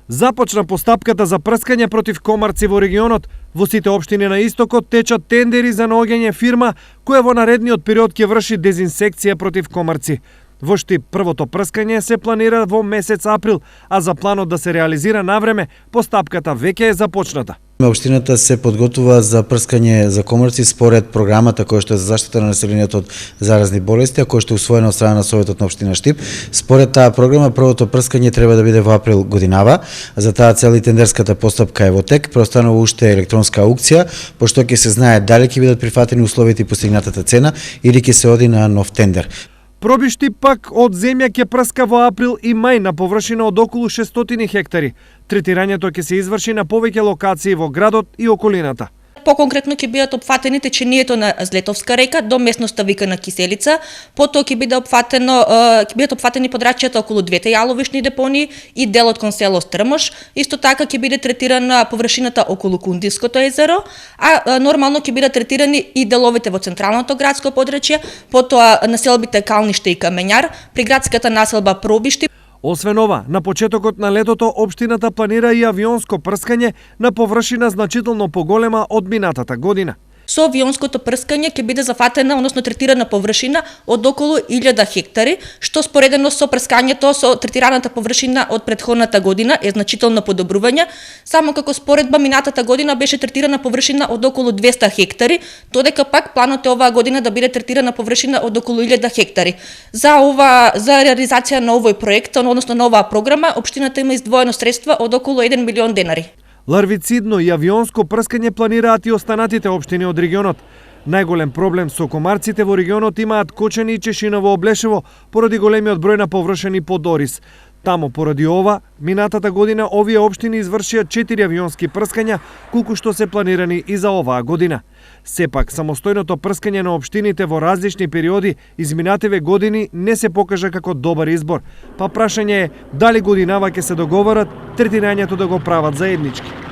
Започна постапката за прскање против комарци во регионот. Во сите општини на истокот течат тендери за наоѓање фирма која во наредниот период ќе врши дезинсекција против комарци. Во Штип првото прскање се планира во месец април, а за планот да се реализира навреме, постапката веќе е започната. Општината се подготвува за прскање за комарци според програмата која што е за заштита на населението од заразни болести, а која што е усвоена од страна на Советот на општина Штип. Според таа програма првото прскање треба да биде во април годинава. За таа цел и тендерската постапка е во тек. Преостанува уште електронска аукција, пошто ќе се знае дали ќе бидат прифатени условите и постигнатата цена или ќе се оди на нов тендер. Проби Штип пак од земја ќе прска во април и мај на површина од околу 600 хектари. Третирањето ќе се изврши на повеќе локации во градот и околината. Поконкретно ќе бидат опфатени течението на Злетовска река до местноста Викана Киселица, потоа ќе бидат опфатени подрачјата околу двете јаловишни депонии и делот кон село Стрмош. Исто така ќе биде третирана површината околу Кундивското езеро, а нормално ќе бидат третирани и деловите во централното градско подрачје, потоа населбите Калниште и Камењар, приградската населба Пробишти. Освен ова, на почетокот на летото општината планира и авионско прскање на површина значително поголема од минатата година. Со авионското прскање ќе биде зафатена, односно третирана површина од околу 1000 хектари, што споредено со прскањето со третираната површина од претходната година е значително подобрување, само како споредба минатата година беше третирана површина од околу 200 хектари, додека пак планот е оваа година да биде третирана површина од околу 1000 хектари. За реализација на овој проект, односно на оваа програма, општината има издвоено средства од околу 1 милион денари. Ларвицидно и авионско прскање планираат и останатите општини од регионот. Најголем проблем со комарците во регионот имаат Кочани и Чешиново Облешево поради големиот број на површени под Орис. Тамо поради ова, минатата година овие општини извршија 4 авионски прскања, колку што се планирани и за оваа година. Сепак, самостојното прскање на општините во различни периоди изминативе години не се покажа како добар избор, па прашање е дали годинава ќе се договорат третирањето да го прават заеднички.